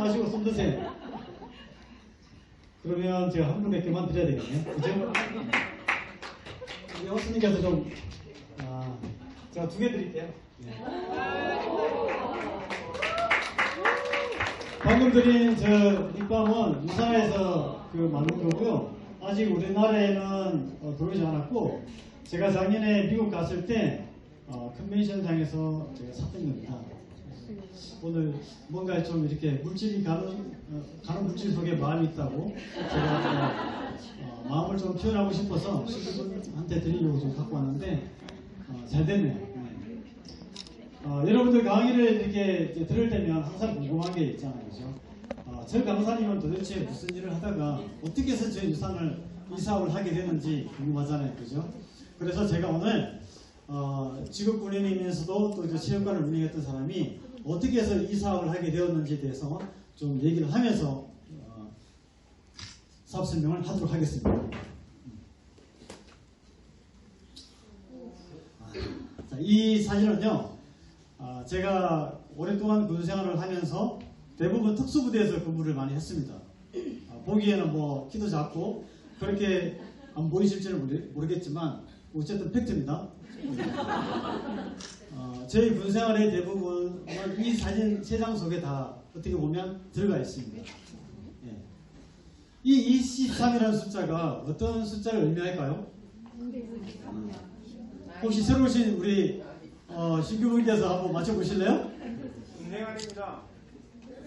마시고 손 드세요. 그러면 제가 한 분에게만 드려야 되겠네. 그죠? 호수님께서 좀, 제가 2개 드릴게요. 네. 방금 드린 저 립밤은 유사에서 만든 거고요. 아직 우리나라에는 들어오지 않았고, 제가 작년에 미국 갔을 때 컨벤션장에서 제가 샀던 겁니다. 오늘 뭔가 좀 이렇게 물질이 가는 물질 속에 마음이 있다고 제가 마음을 좀 표현하고 싶어서 신부분한테 드리려고 좀 갖고 왔는데 잘 됐네요. 네. 여러분들 강의를 이렇게 들을 때면 항상 궁금한 게 있잖아요. 그죠? 저 강사님은 도대체 무슨 일을 하다가 어떻게 해서 저 유산을 이 사업을 하게 되는지 궁금하잖아요. 그죠? 그래서 제가 오늘 직업 군인이면서도 또 이제 체육관을 운영했던 사람이 어떻게 해서 이 사업을 하게 되었는지에 대해서 좀 얘기를 하면서 사업 설명을 하도록 하겠습니다. 자, 이 사진은요, 제가 오랫동안 군생활을 하면서 대부분 특수부대에서 근무를 많이 했습니다. 보기에는 뭐 키도 작고 그렇게 안 보이실지는 모르겠지만 어쨌든 팩트입니다. 저희 군생활의 대부분은 이 사진 3장 속에 다 어떻게 보면 들어가 있습니다. 예. 이 23이라는 숫자가 어떤 숫자를 의미할까요? 혹시 새로 오신 우리 신규분께서 한번 맞춰보실래요? 군생활입니다.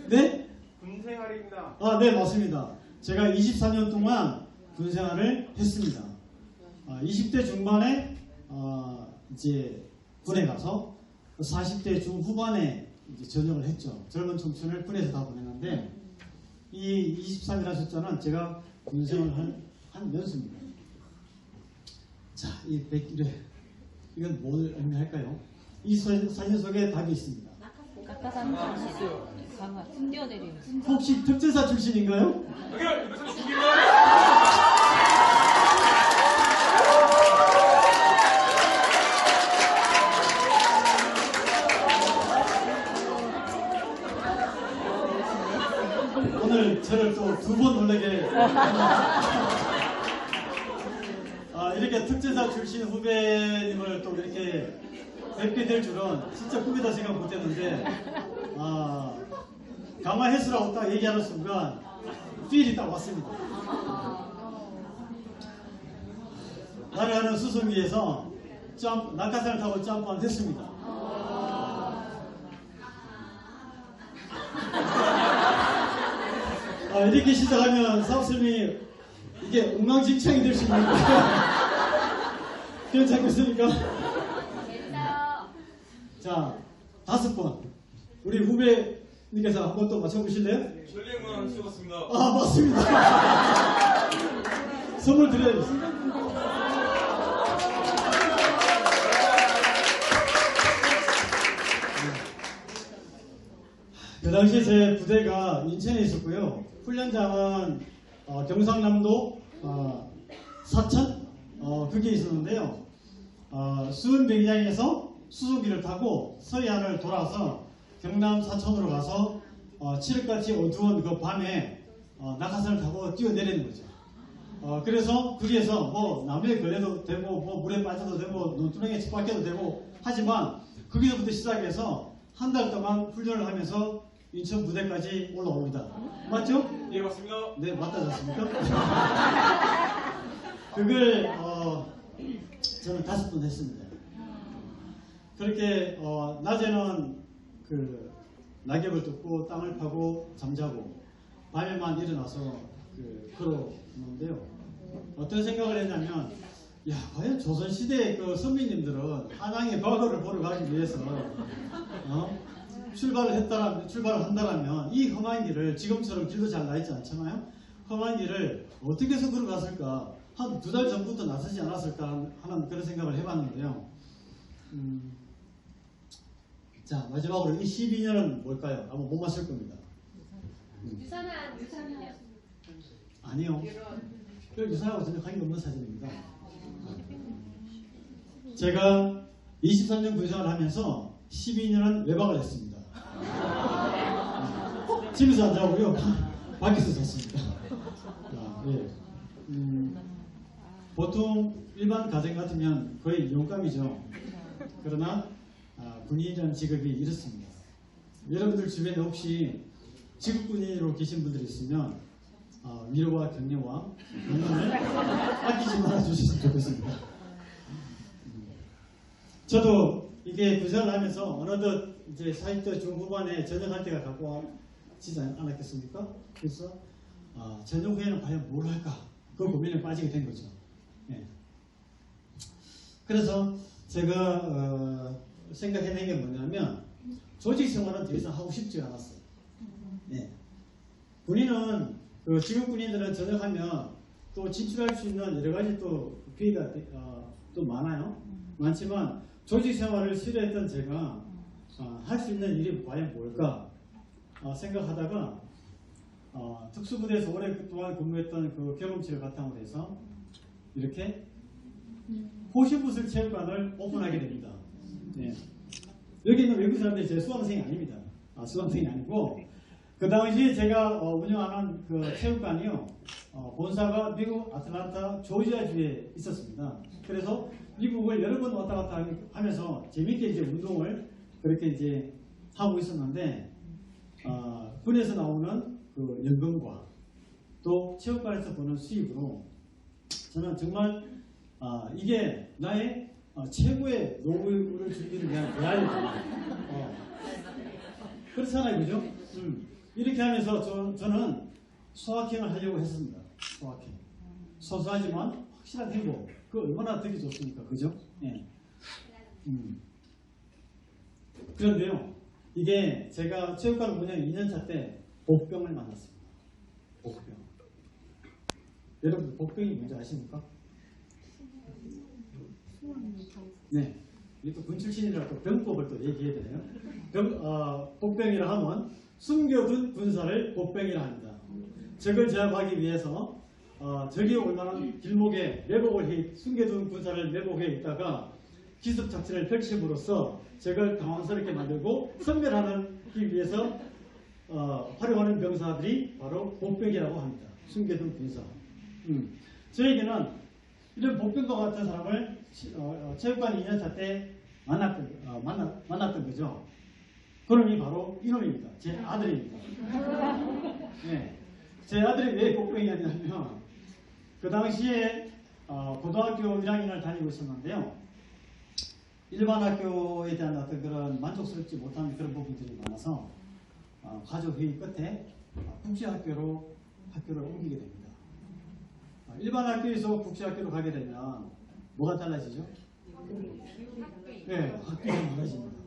네? 군생활입니다. 네, 맞습니다. 제가 24년 동안 군생활을 했습니다. 20대 중반에 이제 군에 가서 40대 중후반에 이제 전역을 했죠. 젊은 청춘을 군에서 다 보냈는데 이 23이라는 숫자는 제가 군생활을 한 연수입니다. 자, 이건 뭘 의미할까요? 이 사진 속에 답이 있습니다. 낙하산 출신, 강화, 뛰어내리는. 혹시 특전사 출신인가요? 오늘 저를 또 2번 놀라게 이렇게 특전사 출신 후배님을 또 이렇게 뵙게 될 줄은 진짜 꿈에도 생각 못했는데 강화해수라고 딱 얘기하는 순간 필이 딱 왔습니다. 날아가는 수송기에서 낙하산을 타고 점프를 했습니다. 이렇게 시작하면 사업 설명이 이게 엉망진창이 될 수 있는 거예요. 괜찮겠습니까? 자, 5번. 우리 후배님께서 한 번 또 맞춰보실래요? 전례만 쓰겠습니다. 맞습니다. 선물 드려야겠습니다. 그 당시에 제 부대가 인천에 있었고요. 훈련장은 경상남도 사천 그게 있었는데요. 수은병장에서 수송기를 타고 서해안을 돌아서 경남 사천으로 가서 칠흑같이 어두운 그 밤에 낙하산을 타고 뛰어내리는 거죠. 그래서 거기에서 뭐 나무에 걸려도 되고 뭐 물에 빠져도 되고 눈두렁에 집 박혀도 되고 하지만 거기서부터 시작해서 한 달 동안 훈련을 하면서 인천 부대까지 올라옵니다. 맞죠? 예, 맞습니다. 네, 맞다지 않습니까? 그걸 저는 5번 했습니다. 그렇게 낮에는 그 낙엽을 뜯고 땅을 파고 잠자고 밤에만 일어나서 걸어오는데요. 어떤 생각을 했냐면, 야, 과연 조선시대의 그 선비님들은 한양의 과거를 보러 가기 위해서 출발을 한다라면 이 험한 길을, 지금처럼 길도 잘 나있지 않잖아요. 험한 길을 어떻게 해서 걸어갔을까, 한 2달 전부터 나서지 않았을까 하는 그런 생각을 해봤는데요. 자, 마지막으로 이 12년은 뭘까요? 아마 못 맞을 겁니다. 유산이요. 아니요. 유산하고 전혀 관계 없는 사진입니다. 제가 23년 군생활을 하면서 12년은 외박을 했습니다. 집에서 안 자고요. 밖에서 잤습니다. 예. 보통 일반 가정 같으면 거의 용감이죠. 그러나 군인이라는 직업이 이렇습니다. 여러분들 주변에 혹시 직업군인으로 계신 분들이 있으면 위로와 격려와 응원을 아끼지 말아 주셨으면 좋겠습니다. 저도 이게 군생활을 하면서 어느덧 이제 40대 중후반에 전역할 때가 가까워지지 않았겠습니까? 그래서 전역 후에는 과연 뭘 할까? 그 고민에 빠지게 된 거죠. 예. 그래서 제가 생각해낸 게 뭐냐면 조직 생활은 더 이상 하고 싶지 않았어요. 예. 군인은 지금 군인들은 전역하면 또 진출할 수 있는 여러 가지 또 기회가 또 많아요. 많지만 조직 생활을 싫어했던 제가 할 수 있는 일이 과연 뭘까 생각하다가 특수부대에서 오랫동안 근무했던 그 경험치를 바탕으로 해서 이렇게 호시부술 체육관을 오픈하게 됩니다. 네. 여기 있는 외국 사람들이 제 수강생이 아닙니다. 수강생이 아니고 그 당시 제가 운영하는 그 체육관이요. 본사가 미국 아틀란타 조지아주에 있었습니다. 그래서 미국을 여러 번 왔다 갔다 하면서 재밌게 이제 운동을 그렇게 이제 하고 있었는데 군에서 나오는 그 연금과 또 체육관에서 보는 수입으로 저는 정말 이게 나의 최고의 노후를 준비를 위한 대안이다. 그렇잖아요, 그죠? 이렇게 하면서 저는 소확행을 하려고 했습니다. 소확행. 소소하지만 확실한 행복. 그 얼마나 되기 좋습니까, 그죠? 예. 그런데요, 이게 제가 체육관 운영 2년차 때 복병을 만났습니다. 복병. 여러분 복병이 뭔지 아십니까? 네. 이게 또 군 출신이라 또 병법을 또 얘기해야 되네요. 복병이라 하면 숨겨둔 군사를 복병이라 합니다. 적을 제압하기 위해서 적이 올만한 길목에 매복을 숨겨둔 군사를 매복해 있다가 기습 작전을 펼침으로써 적을 당황스럽게 만들고 섬멸하기 위해서 활용하는 병사들이 바로 복병이라고 합니다. 숨겨둔 군사. 저에게는 이런 복병과 같은 사람을 체육관 2년차 때 만났던 거죠. 그놈이 바로 이놈입니다. 제 아들입니다. 네. 제 아들이 왜 복병이었냐면 그 당시에 고등학교 1학년을 다니고 있었는데요. 일반 학교에 대한 어떤 그런 만족스럽지 못한 그런 부분들이 많아서 가족 회의 끝에 국제학교로 학교를 옮기게 됩니다. 일반 학교에서 국제학교로 가게 되면 뭐가 달라지죠? 네, 학교가 달라집니다.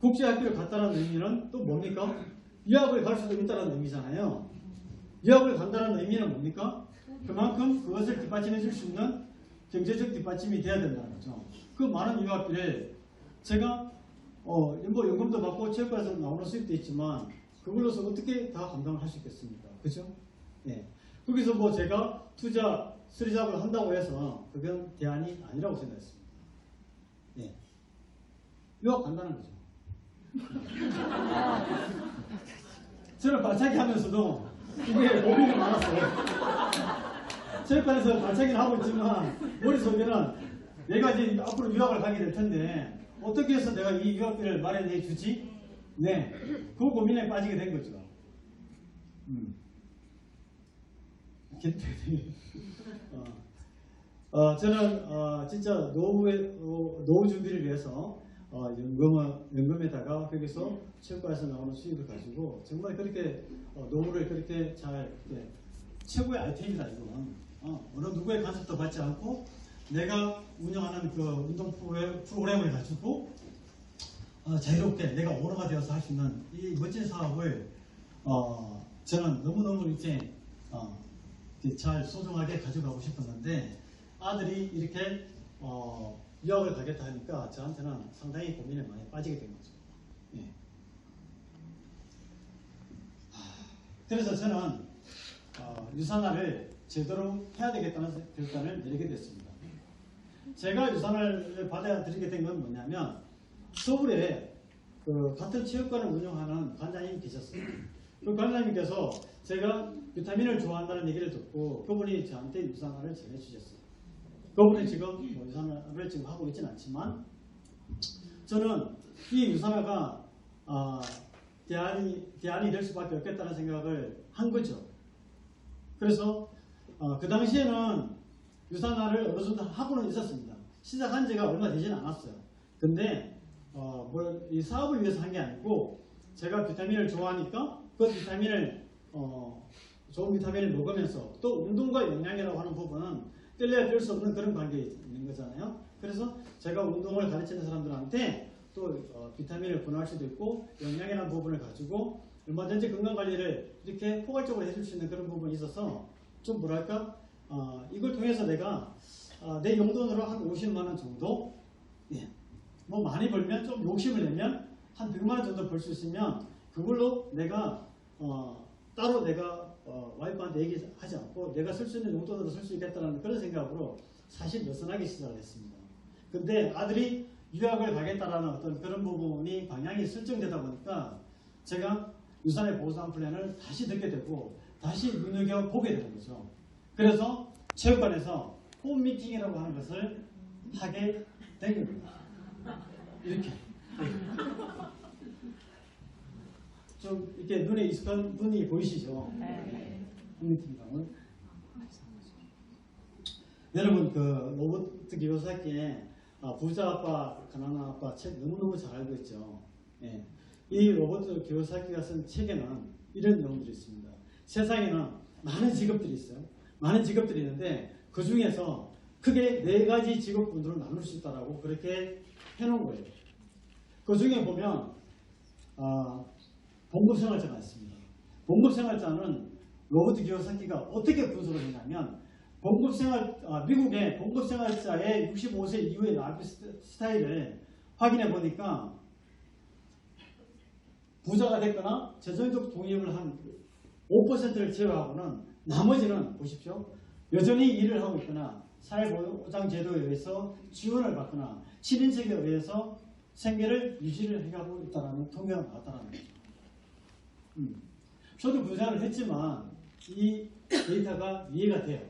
국제학교를 갔다는 의미는 또 뭡니까? 유학을 갈 수도 있다는 의미잖아요. 유학을 간다는 의미는 뭡니까? 그만큼 그것을 뒷받침해 줄 수 있는 경제적 뒷받침이 돼야 된다는 거죠. 그 많은 유학비를 제가 연금도 받고 체육관에서 나오는 수입도 있지만 그걸로서 어떻게 다 감당을 할 수 있겠습니까? 그죠? 네. 거기서 뭐 제가 투자, 쓰리잡을 한다고 해서 그건 대안이 아니라고 생각했습니다. 네. 유학 간다는 거죠. 저는 발차기 하면서도 이게 고민이 많았어요. 체육관에서 발차기를 하고 있지만 머릿속에는 내가 이제 앞으로 유학을 가게 될 텐데 어떻게 해서 내가 이 유학비를 마련해 주지? 네, 그 고민에 빠지게 된 거죠. 저는 진짜 노후 준비를 위해서 연금에다가 거기서 체육관에서 나오는 수입을 가지고 정말 그렇게 노후를 그렇게 잘 최고의 아이템이다 이건. 어느 누구의 간섭도 받지 않고 내가 운영하는 그 운동 프로그램을 가지고 자유롭게 내가 오너가 되어서 할 수 있는 이 멋진 사업을 저는 너무너무 이제 잘 소중하게 가져가고 싶었는데 아들이 이렇게 유학을 가겠다 하니까 저한테는 상당히 고민에 많이 빠지게 된 거죠. 예. 그래서 저는 유산화를 제대로 해야 되겠다는 결단을 내리게 됐습니다. 제가 유산을 받아들이게 된 건 뭐냐면 서울에 그 같은 체육관을 운영하는 관장님이 계셨어요. 그 관장님께서 제가 비타민을 좋아한다는 얘기를 듣고 그분이 저한테 유산화를 전해주셨어요. 그분이 지금 뭐 유산화를 지금 하고 있지는 않지만 저는 이 유산화가 대안이 될 수밖에 없겠다는 생각을 한 거죠. 그래서 그 당시에는 유산화를 어느 정도 하고는 있었습니다. 시작한 지가 얼마 되지는 않았어요. 근데 이 사업을 위해서 한 게 아니고 제가 비타민을 좋아하니까 그 비타민을 좋은 비타민을 먹으면서 또 운동과 영양이라고 하는 부분은 뗄래야 뗄 수 없는 그런 관계에 있는 거잖아요. 그래서 제가 운동을 가르치는 사람들한테 또 비타민을 분할 수도 있고 영양이라는 부분을 가지고 얼마든지 건강관리를 이렇게 포괄적으로 해줄 수 있는 그런 부분이 있어서 좀 뭐랄까 이걸 통해서 내가 내 용돈으로 한 50만 원 정도 예. 뭐 많이 벌면 좀 욕심을 내면 한 100만 원 정도 벌 수 있으면 그걸로 내가 따로 내가 와이프한테 얘기하지 않고 내가 쓸 수 있는 용돈으로 쓸 수 있겠다는 그런 생각으로 사실 느슨하게 시작을 했습니다. 근데 아들이 유학을 가겠다라는 어떤 그런 부분이 방향이 설정되다 보니까 제가 유산의 보상 플랜을 다시 듣게 되고 다시 눈여겨보게 되는 거죠. 그래서 체육관에서 홈미팅이라고 하는 것을 하게 된 겁니다. 이렇게 좀 이렇게 눈에 익숙한 눈이 보이시죠? 홈미팅방은 여러분 그 로버트 기요사키의 부자 아빠 가난한 아빠 책 너무너무 잘 알고 있죠. 예. 이 로버트 기요사키가 쓴 책에는 이런 내용들이 있습니다. 세상에는 많은 직업들이 있어요. 많은 직업들이 있는데 그 중에서 크게 4가지 직업군으로 나눌 수 있다라고 그렇게 해놓은 거예요. 그 중에 보면 봉급생활자가 있습니다. 봉급생활자는 로버트 기요사키가 어떻게 분석을 했냐면 미국의 봉급생활자의 65세 이후의 라이프 스타일을 확인해 보니까 부자가 됐거나 재정적 독립을 한 5%를 제외하고는 나머지는 보십시오. 여전히 일을 하고 있거나 사회보장제도에 의해서 지원을 받거나 친인척에 의해서 생계를 유지를 해가고 있다는 통계가 나왔다는 거죠. 저도 분석을 했지만 이 데이터가 이해가 돼요.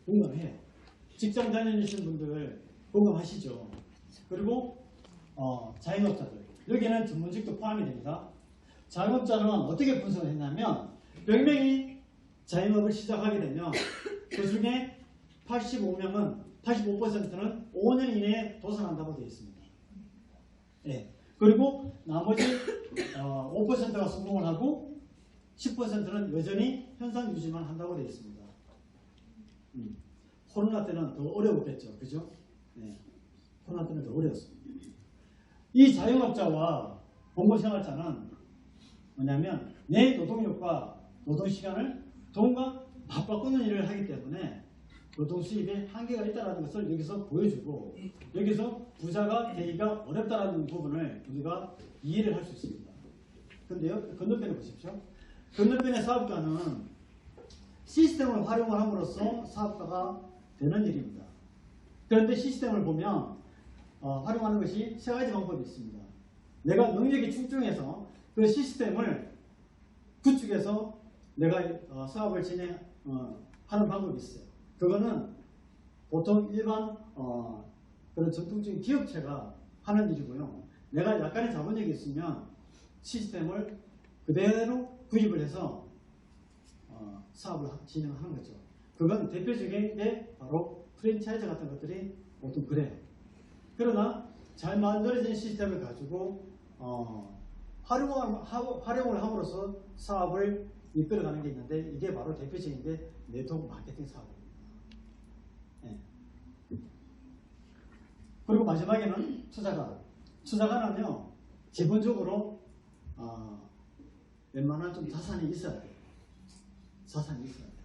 공감해요. 직장 다니시는 분들 공감하시죠. 그리고 자영업자들 여기는 전문직도 포함이 됩니다. 자영업자는 어떻게 분석을 했냐면 100명이 자영업을 시작하게 되면 그 중에 85%는 5% 이내에 도산한다고 되어 있습니다. 예. 그리고 나머지 5%가 성공을 하고 10%는 여전히 현상 유지만 한다고 되어 있습니다. 코로나 때는 더 어려웠겠죠. 그죠? 네. 코로나 때는 더 어려웠습니다. 이 자영업자와 봉급생활자는 뭐냐면 내 노동력과 노동시간을 돈과 맞바꾸는 일을 하기 때문에 노동 수입에 한계가 있다는 것을 여기서 보여주고 여기서 부자가 되기가 어렵다는 부분을 우리가 이해를 할 수 있습니다. 그런데요, 건너편에 보십시오. 건너편의 사업가는 시스템을 활용을 함으로써 사업가가 되는 일입니다. 그런데 시스템을 보면 활용하는 것이 3가지 방법이 있습니다. 내가 능력이 출중해서 그 시스템을 구축해서 내가 사업을 진행하는 방법이 있어요. 그거는 보통 일반 그런 전통적인 기업체가 하는 일이고요. 내가 약간의 자본력이 있으면 시스템을 그대로 구입을 해서 사업을 진행하는 거죠. 그건 대표적인 게 바로 프랜차이즈 같은 것들이 보통 그래요. 그러나 잘 만들어진 시스템을 가지고 활용을 함으로써 사업을 이끌어가는 게 있는데 이게 바로 대표적인 게 네트워크 마케팅 사업입니다. 네. 그리고 마지막에는 투자가는요 기본적으로 웬만한 좀 자산이 있어야 돼요. 자산이 있어야 돼요.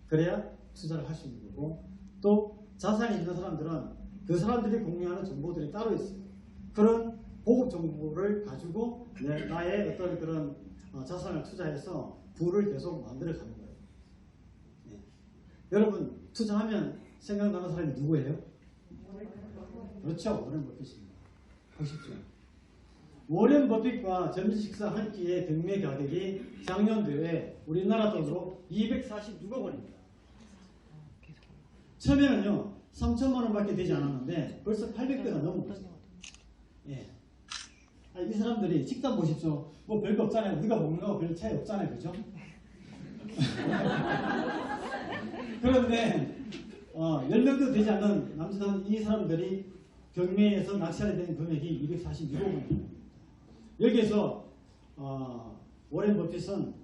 그래야 투자를 할 수 있는 거고 또 자산이 있는 사람들은 그 사람들이 공유하는 정보들이 따로 있어요. 그런 고급 정보를 가지고 나의 어떤 그런 자산을 투자해서 부를 계속 만들어가는 거예요. 네. 여러분 투자하면 생각나는 사람이 누구예요? 그렇죠. 워렌 버핏입니다. 보십시오. 워렌 버핏과 점심 식사 한 끼의 경매 가격이 작년도에 우리나라 돈으로 246억 원입니다. 처음에는요 3천만 원밖에 되지 않았는데 벌써 800배가 넘은 거죠. 예. 이 사람들이 식단 보십시오. 뭐 별거 없잖아요. 우리가 먹는 거 별 차이 없잖아요. 그죠? 그런데 10명도 되지 않는 남자들 이 사람들이 경매에서 낙찰이 된 금액이 246억 원입니다. 여기에서 워렌 버핏은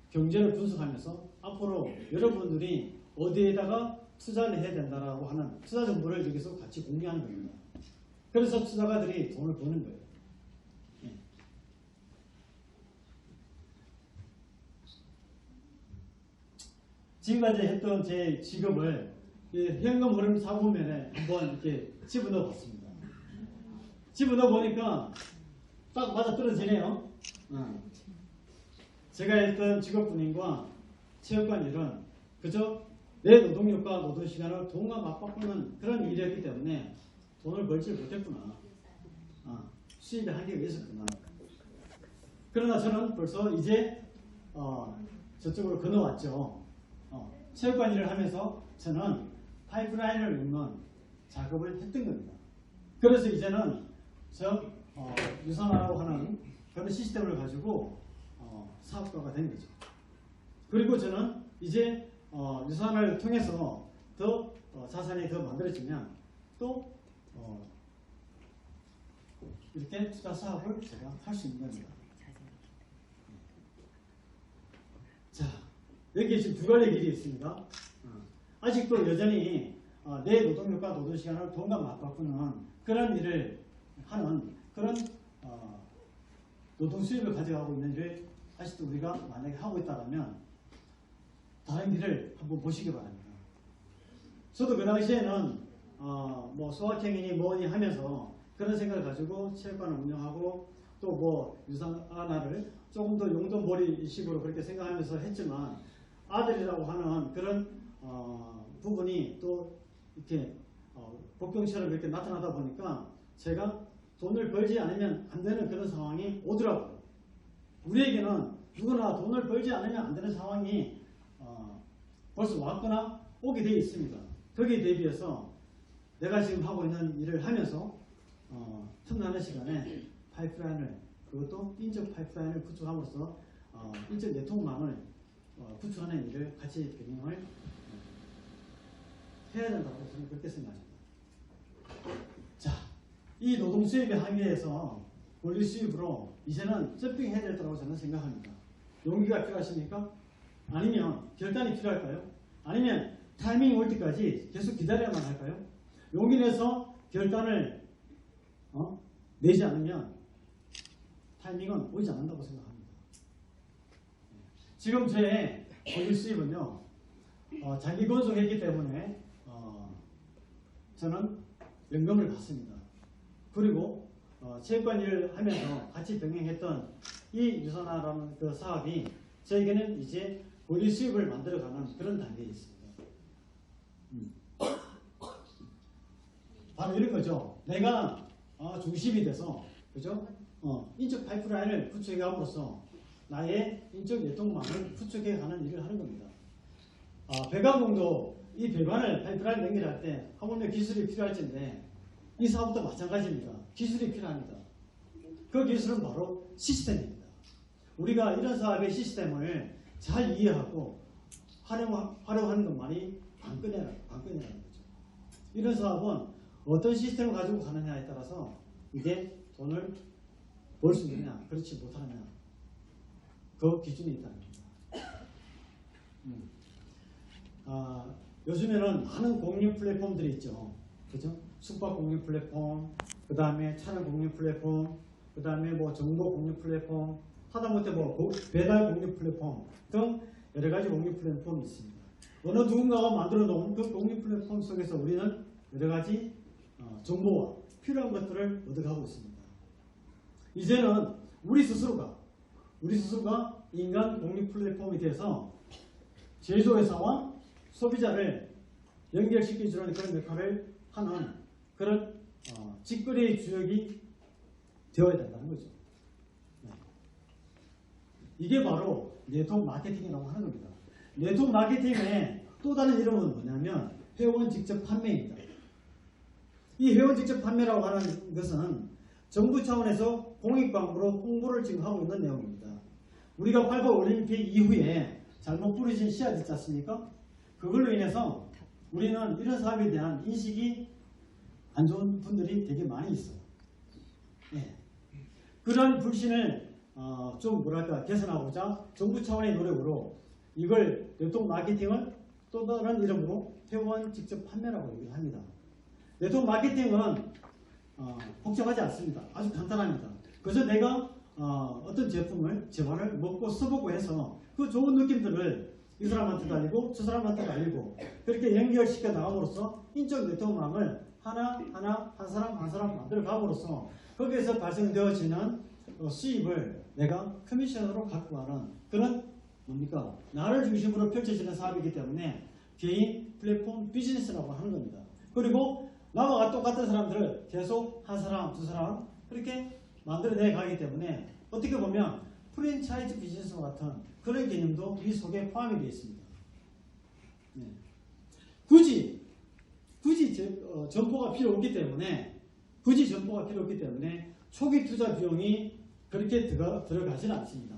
경제를 분석하면서 앞으로 여러분들이 어디에다가 투자를 해야 된다라고 하는 투자 정보를 여기서 같이 공유하는 겁니다. 그래서 투자가들이 돈을 버는 거예요. 예. 지금까지 했던 제 직업을 현금 흐름 사고면에 한번 이렇게 집어넣어 봤습니다. 집어넣어 보니까 딱 맞아 떨어지네요. 제가 했던 직업군인과 체육관 일은 그저 내 노동력과 노동시간을 돈과 맞바꾸는 그런 일이었기 때문에 돈을 벌지 못했구나. 수입의 한계가 있었구나. 그러나 저는 벌써 이제 저쪽으로 건너왔죠. 체육관 일을 하면서 저는 파이프라인을 놓는 작업을 했던 겁니다. 그래서 이제는 유산화라고 하는 그런 시스템을 가지고 사업가가 된 거죠. 그리고 저는 이제 유산화를 통해서 더 자산이 더 만들어지면 또 이렇게 투자 사업을 제가 할 수 있는 겁니다. 자, 여기 지금 두 가지 길이 있습니다. 아직도 여전히 내 노동력과 노동시간을 돈과 맞바꾸는 그런 일을 하는 그런 노동 수입을 가져가고 있는 일을 아직도 우리가 만약에 하고 있다면 다른 길을 한번 보시기 바랍니다. 저도 그 당시에는 뭐 소확행이니 뭐니 하면서 그런 생각을 가지고 체육관을 운영하고 또 뭐 유산화를 조금 더 용돈벌이식으로 그렇게 생각하면서 했지만 아들이라고 하는 그런 부분이 또 이렇게 복경처럼 이렇게 나타나다 보니까 제가 돈을 벌지 않으면 안 되는 그런 상황이 오더라고요. 우리에게는 누구나 돈을 벌지 않으면 안 되는 상황이 벌써 왔거나 오게 되어 있습니다. 거기에 대비해서 내가 지금 하고 있는 일을 하면서 틈나는 시간에 파이프라인을 그것도 인적 파이프라인을 구축함으로써 인적 네트워크망을 구축하는 일을 같이 병행을 해야 된다고 저는 그렇게 생각합니다. 자, 이 노동 수입의 한계에서 권리 수입으로 이제는 점핑해야 될 거라고 저는 생각합니다. 용기가 필요하십니까? 아니면 결단이 필요할까요? 아니면 타이밍이 올 때까지 계속 기다려야만 할까요? 용기 내서 결단을 내지 않으면 타이밍은 오지 않는다고 생각합니다. 지금 제 권리 수입은요, 자기 건속했기 때문에 저는 연금을 받습니다. 그리고 체육관 일을 하면서 같이 병행했던 이 유산화라는 그 사업이 저에게는 이제 권리 수입을 만들어가는 그런 단계에 있습니다. 바로 이런 거죠. 내가 중심이 돼서, 그죠? 인적 파이프라인을 구축해감으로써 나의 인적 유통망을 구축해가는 일을 하는 겁니다. 배관공도 이 배관을 파이프라인 연결할 때 하물며 기술이 필요할텐데 이 사업도 마찬가지입니다. 기술이 필요합니다. 그 기술은 바로 시스템입니다. 우리가 이런 사업의 시스템을 잘 이해하고 활용하는 것만이 관건이라는 거죠. 이런 사업은 어떤 시스템을 가지고 가느냐에 따라서 이게 돈을 벌 수 있느냐, 그렇지 못하느냐, 그 기준이 있다는 겁니다. 요즘에는 많은 공유 플랫폼들이 있죠. 그죠? 숙박 공유 플랫폼, 그 다음에 차량 공유 플랫폼, 그 다음에 뭐 정보 공유 플랫폼, 하다못해 뭐 배달 공유 플랫폼 등 여러 가지 공유 플랫폼이 있습니다. 어느 누군가가 만들어 놓은 그 공유 플랫폼 속에서 우리는 여러 가지 정보와 필요한 것들을 얻어가고 있습니다. 이제는 우리 스스로가 인간 공유 플랫폼이 돼서 제조회사와 소비자를 연결시켜주는 그런 역할을 하는 그런 직거래의 주역이 되어야 된다는 거죠. 네. 이게 바로 네트워크 마케팅이라고 하는 겁니다. 네트워크 마케팅의 또 다른 이름은 뭐냐면 회원 직접 판매입니다. 이 회원 직접 판매라고 하는 것은 정부 차원에서 공익광고로 홍보를 지금 하고 있는 내용입니다. 우리가 88 올림픽 이후에 잘못 부르신 씨앗 있지 않습니까? 그걸로 인해서 우리는 이런 사업에 대한 인식이 안 좋은 분들이 되게 많이 있어요. 네. 그런 불신을 좀 뭐랄까 개선하고자 정부 차원의 노력으로 이걸 네트워크 마케팅을 또 다른 이름으로 회원 직접 판매라고 얘기를 합니다. 네트워크 마케팅은 복잡하지 않습니다. 아주 간단합니다. 그래서 내가 어떤 제품을 제품을 먹고 써보고 해서 그 좋은 느낌들을 이 사람한테도 알리고 저 사람한테도 알리고 그렇게 연결시켜 나감으로써 인적 네트워크망을 하나 한 사람 만들어 가므로써 거기에서 발생되어지는 수입을 내가 커미션으로 갖고 가는 그런 뭡니까? 나를 중심으로 펼쳐지는 사업이기 때문에 개인 플랫폼 비즈니스라고 하는 겁니다. 그리고 나와 똑같은 사람들을 계속 한 사람, 두 사람 그렇게 만들어내 가기 때문에 어떻게 보면 프랜차이즈 비즈니스와 같은 그런 개념도 이 속에 포함이 되어 있습니다. 네. 굳이 점포가 필요 없기 때문에 초기 투자 비용이 그렇게 들어가지는 않습니다.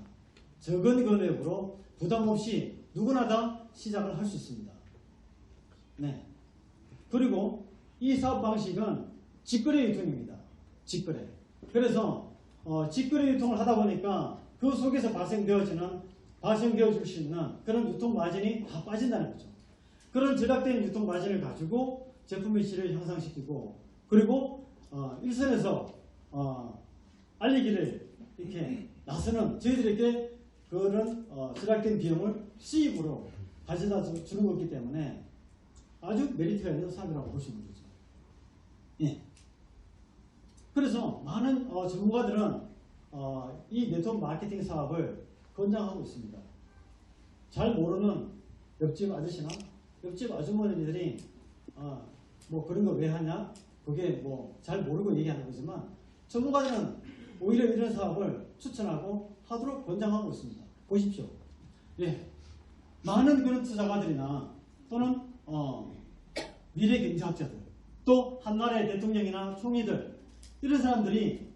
적은 금액으로 부담 없이 누구나 다 시작을 할 수 있습니다. 네. 그리고 이 사업 방식은 직거래 유통입니다. 직거래. 그래서 직거래 유통을 하다 보니까 그 속에서 발생되어질 수 있는 그런 유통 마진이 다 빠진다는 거죠. 그런 절약된 유통 마진을 가지고 제품의 질을 향상시키고 그리고 일선에서 알리기를 이렇게 나서는 저희들에게 그런 절약된 비용을 수입으로 가져다 주는 거기 때문에 아주 메리트가 있는 사업이라고 보시면 되죠. 예. 그래서 많은 전문가들은 이 네트워크 마케팅 사업을 권장하고 있습니다. 잘 모르는 옆집 아저씨나 옆집 아주머니들이 뭐 그런 거 왜 하냐? 그게 뭐 잘 모르고 얘기하는 거지만 전문가들은 오히려 이런 사업을 추천하고 하도록 권장하고 있습니다. 보십시오. 예. 많은 그런 투자가들이나 또는 미래 경제학자들 또 한나라의 대통령이나 총리들 이런 사람들이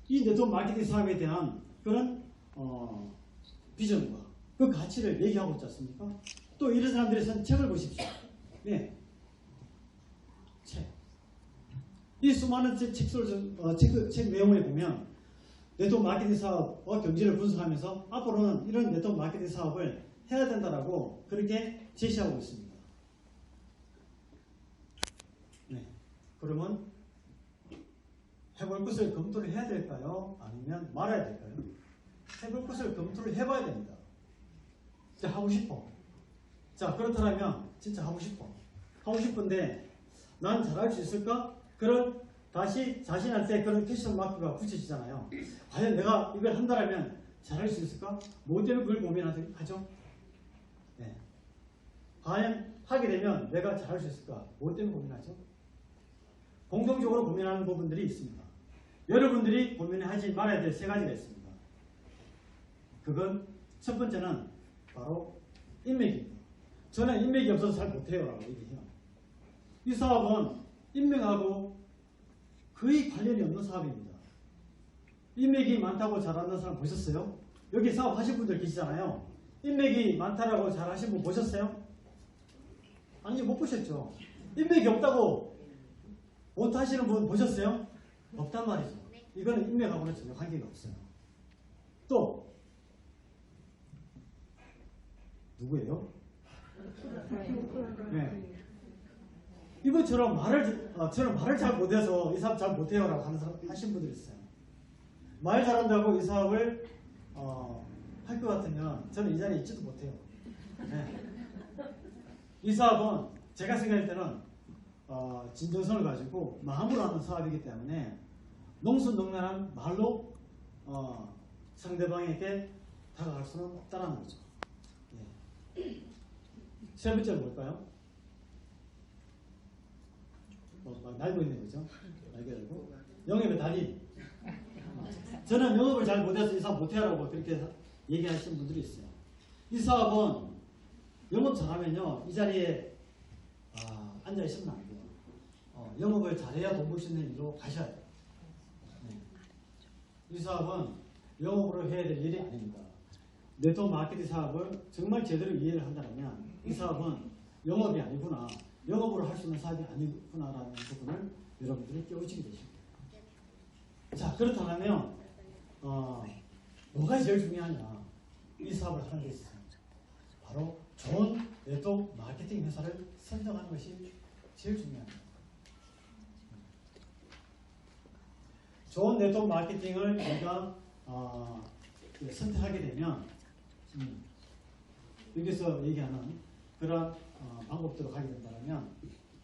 이 네트워크 마케팅 사업에 대한 그런 비전과 그 가치를 얘기하고 있지 않습니까? 또 이런 사람들이 쓴 책을 보십시오. 네. 책. 이 수많은 책 내용을 보면 네트워크 마케팅 사업과 경제를 분석하면서 앞으로는 이런 네트워크 마케팅 사업을 해야 된다라고 그렇게 제시하고 있습니다. 네. 그러면 해볼 것을 검토를 해야 될까요? 아니면 말아야 될까요? 해볼 것을 검토를 해봐야 됩니다. 진짜 하고 싶어. 자, 그렇다면 진짜 하고 싶어. 하고 싶은데 난 잘할 수 있을까? 그런 다시 자신한테 그런 퀘스천 마크가 붙여지잖아요. 과연 내가 이걸 한다면 잘할 수 있을까? 뭐 때문에 그걸 고민하죠? 네. 과연 하게 되면 내가 잘할 수 있을까? 뭐 때문에 고민하죠? 공통적으로 고민하는 부분들이 있습니다. 여러분들이 고민하지 말아야 될 세 가지가 있습니다. 그건 첫 번째는 바로 인맥입니다. 저는 인맥이 없어서 잘 못해요 라고 얘기해요. 이 사업은 인맥하고 거의 관련이 없는 사업입니다. 인맥이 많다고 잘하는 사람 보셨어요? 여기 사업하신 분들 계시잖아요. 인맥이 많다라고 잘하신 분 보셨어요? 아니 못 보셨죠. 인맥이 없다고 못하시는 분 보셨어요? 없단 말이죠. 이거는 인맥하고는 전혀 관계가 없어요. 또 누구예요? 네. 이것처럼 저는 말을 잘 못해서 이 사업 잘 못해요라고 하신 분들이 있어요. 말 잘한다고 이 사업을 할 것 같으면 저는 이 자리에 있지도 못해요. 네. 이 사업은 제가 생각할 때는 진정성을 가지고 마음으로 하는 사업이기 때문에 농순농란한 말로 상대방에게 다가갈 수는 없다는 거죠. 네. 세 번째는 뭘까요? 막 날고 있는 거죠. 날개 달고 영입의 달인. 저는 영업을 잘 못해서 이 사업 못해라고 그렇게 얘기하시는 분들이 있어요. 이 사업은 영업 잘하면요, 이 자리에 앉아 있으면 안 돼요. 영업을 잘해야 돈 벌 수 있는 일로 가셔야 돼요. 네. 이 사업은 영업으로 해야 될 일이 아닙니다. 네트워크 마케팅 사업을 정말 제대로 이해를 한다면 이 사업은 영업이 아니구나, 영업으로 할 수 있는 사업이 아니구나라는 부분을 여러분들이 깨우치게 되십니다. 자, 그렇다면 뭐가 제일 중요하냐? 이 사업을 하는 데 있어서 바로 좋은 네트워크 마케팅 회사를 선정하는 것이 제일 중요합니다. 좋은 네트워크 마케팅을 우리가 선택하게 되면 여기서 얘기하는 그런 방법대로 가게 된다면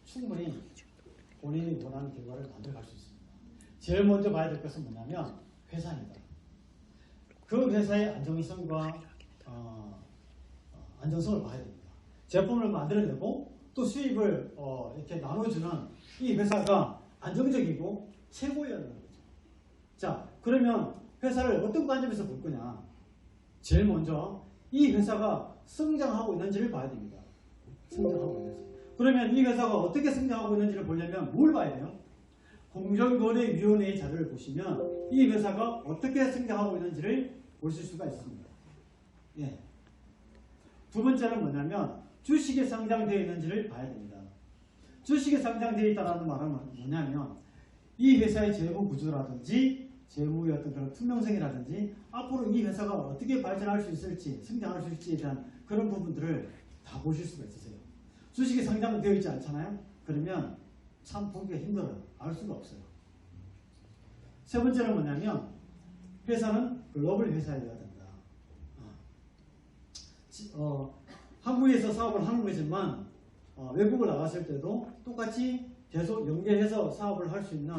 충분히 본인이 원하는 결과를 만들어갈 수 있습니다. 제일 먼저 봐야 될 것은 뭐냐면 회사입니다. 그 회사의 안정성과 안정성을 봐야 됩니다. 제품을 만들어내고 또 수입을 이렇게 나눠주는 이 회사가 안정적이고 최고여야 하는 거죠. 자, 그러면 회사를 어떤 관점에서 볼 거냐? 제일 먼저 이 회사가 성장하고 있는지를 봐야 됩니다. 성장하고 있는지. 그러면 이 회사가 어떻게 성장하고 있는지를 보려면 뭘 봐야 돼요? 공정거래위원회의 자료를 보시면 이 회사가 어떻게 성장하고 있는지를 보실 수가 있습니다. 예. 두 번째는 뭐냐면 주식에 상장되어 있는지를 봐야 됩니다. 주식에 상장되어 있다는 말은 뭐냐면 이 회사의 재무 구조라든지 재무의 어떤 그런 투명성이라든지 앞으로 이 회사가 어떻게 발전할 수 있을지 성장할 수 있을지에 대한 그런 부분들을 다 보실 수가 있으세요. 주식이 상장되어 있지 않잖아요. 그러면 참 보기가 힘들어요. 알 수가 없어요. 세 번째는 뭐냐면 회사는 글로벌 회사여야 된다. 한국에서 사업을 하는 거지만 외국을 나갔을 때도 똑같이 계속 연계해서 사업을 할 수 있는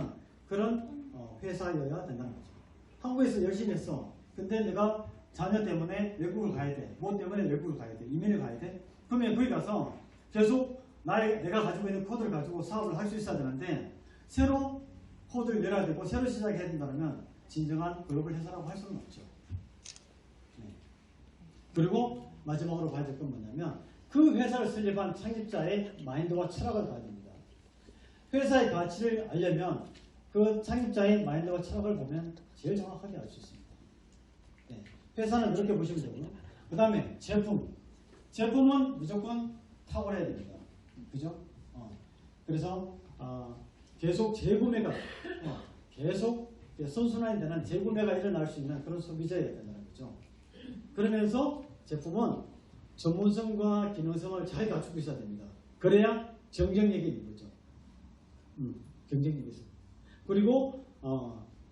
그런 회사여야 된다는 거죠. 한국에서 열심히 했어. 근데 내가 자녀 때문에 외국을 가야 돼. 뭐 때문에 외국을 가야 돼. 이민을 가야 돼. 그러면 거기 가서 계속 내가 가지고 있는 코드를 가지고 사업을 할 수 있어야 되는데 새로 코드를 내려야 되고 새로 시작해야 된다면 진정한 글로벌 회사라고 할 수는 없죠. 네. 그리고 마지막으로 봐야 될 건 뭐냐면 그 회사를 설립한 창립자의 마인드와 철학을 봐야 됩니다. 회사의 가치를 알려면 그 창립자의 마인드와 철학을 보면 제일 정확하게 알 수 있습니다. 네. 회사는 이렇게 보시면 되고요. 그 다음에 제품은 무조건 탁월해야 됩니다. 그죠? 그래서 계속 재구매가 계속 선순환이 되는 재구매가 일어날 수 있는 그런 소비자여야 된다는 거죠. 그러면서 제품은 전문성과 기능성을 잘 갖추고 있어야 됩니다. 그래야 경쟁력이 있는 거죠. 경쟁력이 있어요. 그리고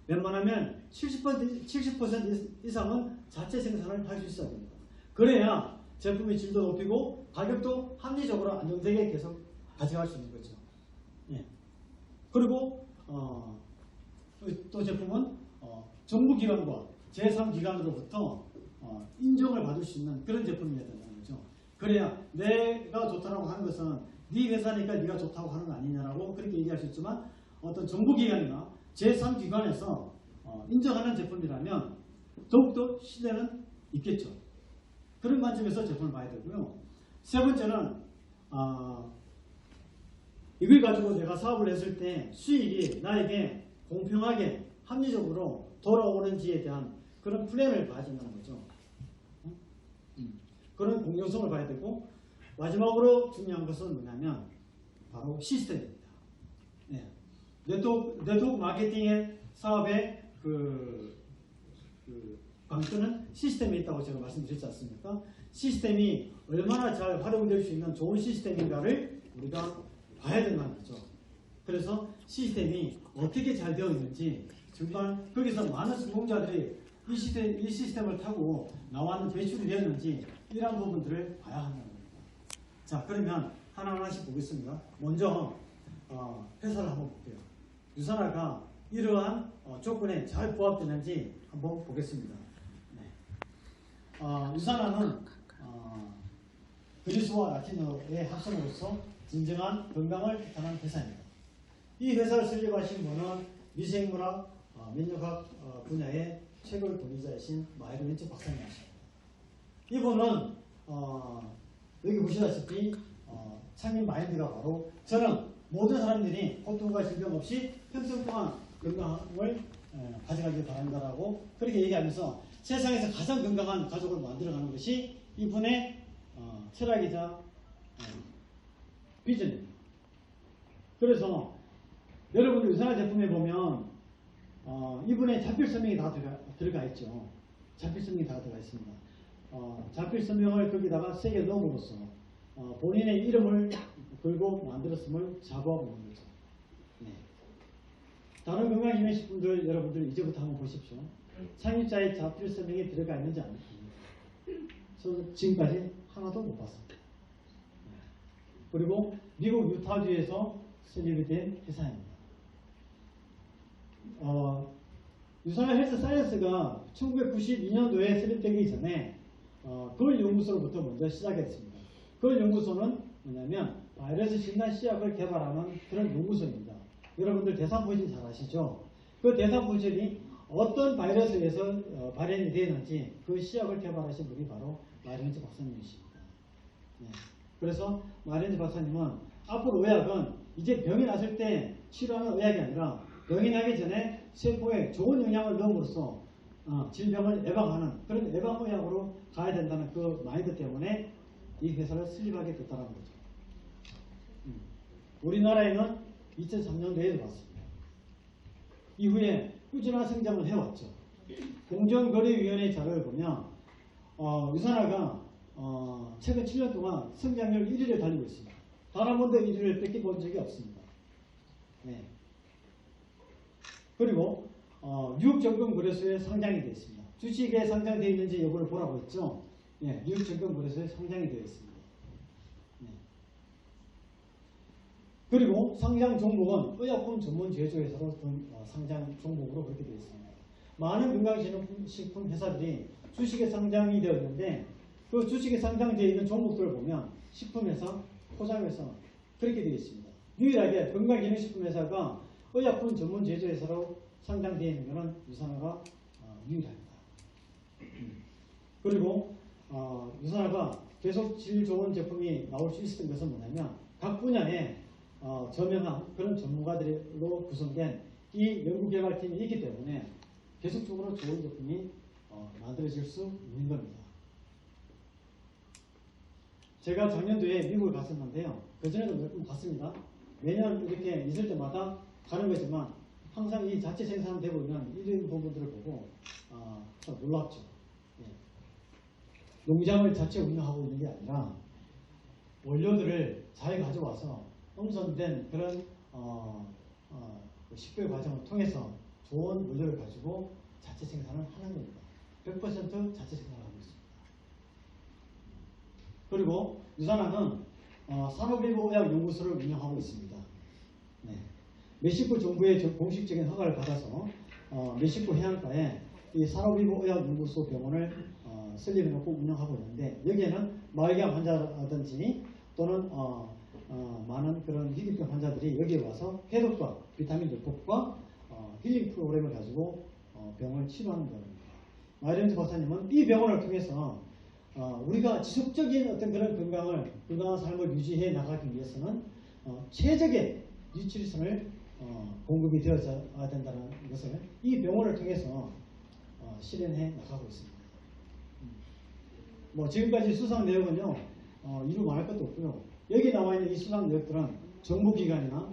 웬만하면 70% 이상은 자체 생산을 할 수 있어야 됩니다. 그래야 제품의 질도 높이고 가격도 합리적으로 안정되게 계속 가져갈 수 있는 거죠. 예. 그리고 또 제품은 정부기관과 제3기관으로부터 인정을 받을 수 있는 그런 제품이어야 된다는 거죠. 그래야 내가 좋다고 하는 것은 네 회사니까 네가 좋다고 하는 거 아니냐라고 그렇게 얘기할 수 있지만 어떤 정부기관이나 제3기관에서 인정하는 제품이라면 더욱더 신뢰는 있겠죠. 그런 관점에서 제품을 봐야 되고요. 세 번째는 이걸 가지고 내가 사업을 했을 때 수익이 나에게 공평하게 합리적으로 돌아오는지에 대한 그런 플랜을 봐야 된다는 거죠. 그런 공정성을 봐야 되고 마지막으로 중요한 것은 뭐냐면 바로 시스템입니다. 네. 네트워크 마케팅의 사업의 그 관건은 시스템에 있다고 제가 말씀드렸지 않습니까? 시스템이 얼마나 잘 활용될 수 있는 좋은 시스템인가를 우리가 봐야 된다는 거죠. 그래서 시스템이 어떻게 잘 되어 있는지 정말 거기서 많은 성공자들이 이 시스템을 타고 나와는 배출이 되었는지 이런 부분들을 봐야 한다는 겁니다. 자, 그러면 하나하나씩 보겠습니다. 먼저 회사를 한번 볼게요. 유산화가 이러한 조건에 잘 부합되는지 한번 보겠습니다. 네. 유산화는 그리스와 라틴어의 합성으로서 진정한 건강을 뜻하는 회사입니다. 이 회사를 설립하신 분은 미생물학 면역학 분야의 최고 권위자이신 마이로 렌츠 박사님이십니다. 이분은 여기 보시다시피 창립 마인드가 바로 저는 모든 사람들이 고통과 질병 없이 평생 동안 건강을 가져가길 바란다라고 그렇게 얘기하면서 세상에서 가장 건강한 가족을 만들어가는 것이 이분의 철학이자 비전입니다. 그래서 여러분들 유산화 제품에 보면 이분의 자필 서명이 다 들어가 있죠. 자필 서명이 다 들어가 있습니다. 자필 서명을 거기다가 새겨 넣음으로써 본인의 이름을 걸고 만들었음을 자부하고 있는 거죠. 네. 다른 건강기능식품들 여러분들 이제부터 한번 보십시오. 창립자의 자필 서명이 들어가 있는지 안 있는지 저는 지금까지 하나도 못 봤습니다. 네. 그리고 미국 유타주에서 설립이 된 회사입니다. 유산화 헬스 사이언스가 1992년도에 설립되기 전에 걸 연구소로부터 먼저 시작했습니다. 걸 연구소는 뭐냐면 바이러스 진단 시약을 개발하는 그런 연구소입니다. 여러분들 대상포진 잘 아시죠? 그 대상포진이 어떤 바이러스에서 발현이 되었는지 그 시약을 개발하신 분이 바로 마이렌즈 박사님이십니다. 네. 그래서 마이렌즈 박사님은 앞으로 의학은 이제 병이 났을 때 치료하는 의학이 아니라 병이 나기 전에 세포에 좋은 영향을 넣음으로써 질병을 예방하는 그런 예방의학으로 가야 된다는 그 마인드 때문에 이 회사를 설립하게 됐다는 거죠. 우리나라에는 2003년도에 들어왔습니다. 이후에 꾸준한 성장을 해왔죠. 공정거래위원회 자료를 보면 유산화가 최근 7년 동안 성장률 1위를 달리고 있습니다. 단 한 번도 1위를 뺏겨본 적이 없습니다. 네. 그리고 뉴욕증권거래소에 상장이 되어 있습니다. 주식에 상장되어 있는지 여부를 보라고 했죠. 네, 뉴욕증권거래소에 상장이 되어 있습니다. 네. 그리고 상장 종목은 의약품 전문 제조회사로 상장 종목으로 그렇게 되어 있습니다. 많은 건강식품 회사들이 주식에 상장이 되어 있는데 그 주식에 상장되어 있는 종목들을 보면 식품회사, 포장회사 그렇게 되어 있습니다. 유일하게 건강기능식품회사가 의약품 전문 제조회사로 상장되어 있는 것은 유산화가 유일합니다. 그리고 유산화가 계속 질 좋은 제품이 나올 수 있었던 것은 뭐냐면 각 분야에 저명한 그런 전문가들로 구성된 이 연구개발팀이 있기 때문에 계속적으로 좋은 제품이 만들어질 수 있는 겁니다. 제가 작년도에 미국을 갔었는데요. 그전에도 몇 번 갔습니다. 매년 이렇게 있을 때마다 가는 거지만 항상 이 자체 생산되고 있는 이런 부분들을 보고 참 놀랍죠. 예. 농장을 자체 운영하고 있는 게 아니라 원료들을 잘 가져와서 엄선된 그런 식별 과정을 통해서 좋은 원료를 가지고 자체 생산을 하는 겁니다. 100% 자체 생산을 하고 있습니다. 그리고 유산화는 산업의료의학연구소를 운영하고 있습니다. 네. 멕시코 정부의 공식적인 허가를 받아서 멕시코 해안가에 이 산업의료의학연구소 병원을 설립해놓고 운영하고 있는데 여기에는 마약암 환자라든지 또는 많은 그런 희귀병 환자들이 여기에 와서 해독과 비타민 요법과 힐링 프로그램을 가지고 병을 치료하는 병입니다. 마이렌즈 박사님은 이 병원을 통해서 우리가 지속적인 어떤 그런 건강한 삶을 유지해 나가기 위해서는 최적의 뉴트리션을 공급이 되어야 된다는 것을 이 병원을 통해서 실현해 나가고 있습니다. 뭐 지금까지 수상 내역은요 이루 말할 것도 없고요. 여기 나와 있는 이 수상 내역들은 정부기관이나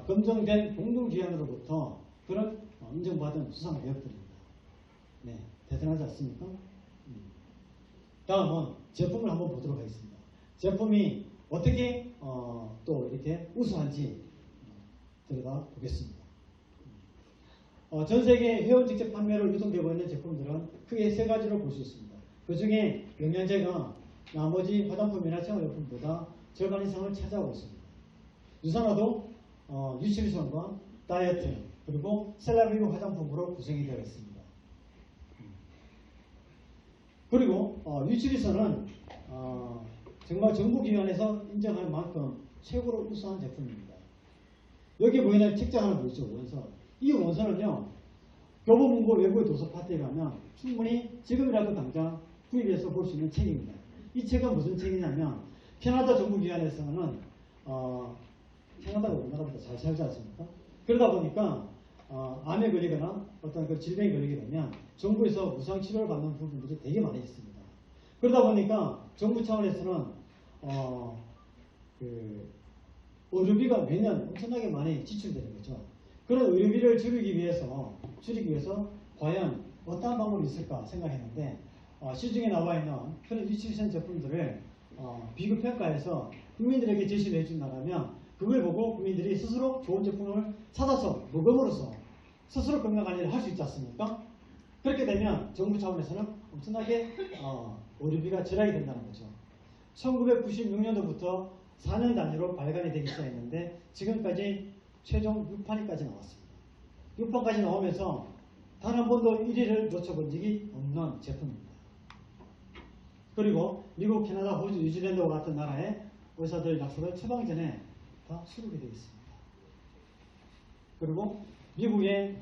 검증된 공동기관으로부터 그런 인정받은 수상 내역들입니다. 네, 대단하지 않습니까? 다음은 제품을 한번 보도록 하겠습니다. 제품이 어떻게 또 이렇게 우수한지 들어가 보겠습니다. 전 세계 회원 직접 판매로 유통되고 있는 제품들은 크게 세 가지로 볼 수 있습니다. 그 중에 영양제가 나머지 화장품이나 생활용품보다 절반 이상을 차지하고 있습니다. 유산화도 뉴트리션과 다이어트 그리고 셀라비료 화장품으로 구성이 되어 있습니다. 그리고 뉴트리션은 정말 정부기관에서 인정할 만큼 최고로 우수한 제품입니다. 여기 보이는 책자 하나 보이죠? 원서. 이 원서는요. 교보문고 외부의 도서 파트에 가면 충분히 지금이라도 당장 구입해서 볼 수 있는 책입니다. 이 책은 무슨 책이냐면 캐나다 정부기관에서는 캐나다가 우리나라보다 잘 살지 않습니까? 그러다 보니까 암에 걸리거나 어떤 그 질병에 걸리게 되면 정부에서 무상 치료를 받는 부분들이 되게 많이 있습니다. 그러다 보니까 정부 차원에서는 그 의료비가 매년 엄청나게 많이 지출되는 거죠. 그런 의료비를 줄이기 위해서 과연 어떤 방법이 있을까 생각했는데 시중에 나와 있는 그런 뉴트리션 제품들을 비교평가해서 국민들에게 제시를 해준다면 그걸 보고 국민들이 스스로 좋은 제품을 찾아서 먹음으로써 스스로 건강관리를 할 수 있지 않습니까? 그렇게 되면 정부 차원에서는 엄청나게 의료비가 절약이 된다는 거죠. 1996년도부터 4년 단위로 발간이 되기 시작했는데 지금까지 최종 6판까지 나왔습니다. 6판까지 나오면서 단 한 번도 1위를 놓쳐본 적이 없는 제품입니다. 그리고 미국, 캐나다, 호주, 뉴질랜드와 같은 나라의 의사들 약속을 처방 전에 다 수록이 되어 있습니다. 그리고 미국의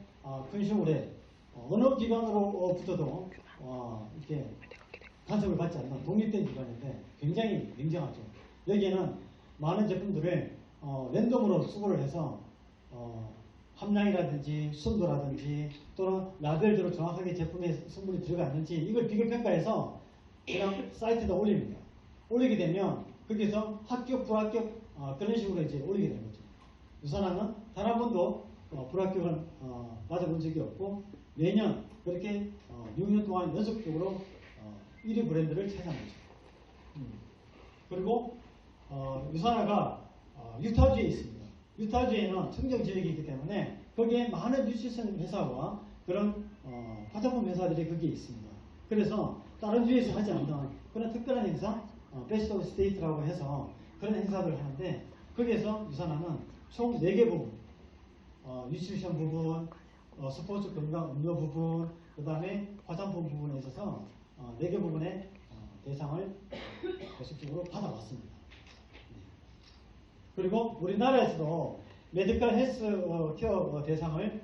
컨슈머의 어느 기관으로부터도 이렇게 간섭을 받지 않는 독립된 기관인데 굉장히 굉장하죠. 여기에는 많은 제품들을 랜덤으로 수거를 해서 함량이라든지 순도라든지 또는 라벨대로 정확하게 제품의 성분이 들어가 있는지 이걸 비교평가해서 그냥 사이트에다 올립니다. 올리게 되면 거기서 합격, 불합격 그런 식으로 이제 올리게 되는 거죠. 유산암은 단 한 번도 불합격을 맞아본 적이 없고 매년 그렇게 6년 동안 연속적으로 1위 브랜드를 차지한 거죠. 그리고 유산화가 유타주에 있습니다. 유타주에는 청정 지역이 있기 때문에 거기에 많은 뉴트리션 회사와 그런 화장품 회사들이 거기에 있습니다. 그래서 다른 주에서 하지 않는 그런 특별한 행사, 베스트 오브 스테이트라고 해서 그런 행사를 하는데 거기에서 유산화는 총 4개 부분, 뉴트리션 부분, 스포츠 건강 음료 부분, 그 다음에 화장품 부분에 있어서 4개 부분의 대상을 계속적으로 받아왔습니다. 그리고 우리나라에서도 메디컬 헬스 케어 대상을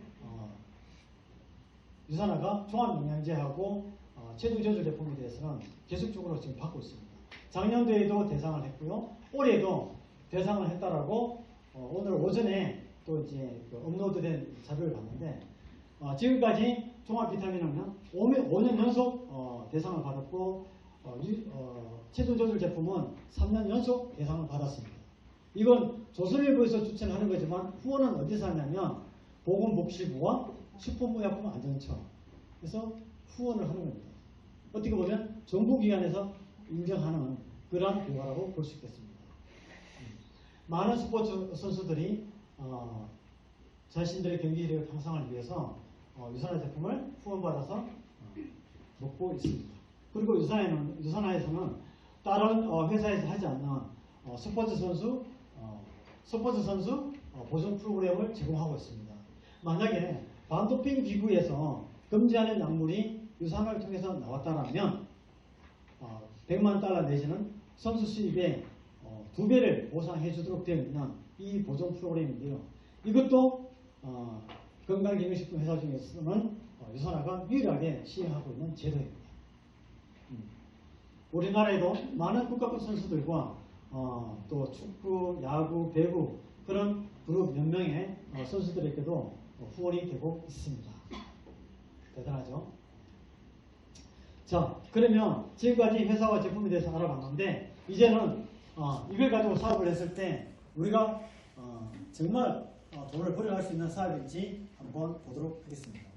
유산화가 종합영양제하고 체중 조절 제품에 대해서는 계속적으로 지금 받고 있습니다. 작년도에도 대상을 했고요. 올해도 대상을 했다라고 오늘 오전에 또 이제 업로드된 자료를 봤는데 지금까지 종합 비타민은 5년 연속 대상을 받았고 체중 조절 제품은 3년 연속 대상을 받았습니다. 이건 조선일보에서 추천하는 거지만 후원은 어디서 하냐면 보건복지부와 식품의약품안전처 그래서 후원을 하는 겁니다. 어떻게 보면 정부기관에서 인정하는 그러한 결과라고 볼 수 있겠습니다. 많은 스포츠 선수들이 자신들의 경기력을 향상을 위해서 유산화 제품을 후원받아서 먹고 있습니다. 그리고 유산화에서는 다른 회사에서 하지 않는 스포츠 선수 보존 프로그램을 제공하고 있습니다. 만약에 반도핑 기구에서 금지하는 약물이 유산화를 통해서 나왔다면 100만 달러 내지는 선수 수입의 2배를 보상해 주도록 되어 있는 이 보존 프로그램인데요. 이것도 건강기능식품 회사 중에서는 유산화가 유일하게 시행하고 있는 제도입니다. 우리나라에도 많은 국가급 선수들과 또 축구, 야구, 배구 그런 그룹 몇 명의 선수들에게도 후원이 되고 있습니다. 대단하죠? 자, 그러면 지금까지 회사와 제품에 대해서 알아봤는데 이제는 이걸 가지고 사업을 했을 때 우리가 정말 돈을 벌어갈 수 있는 사업인지 한번 보도록 하겠습니다.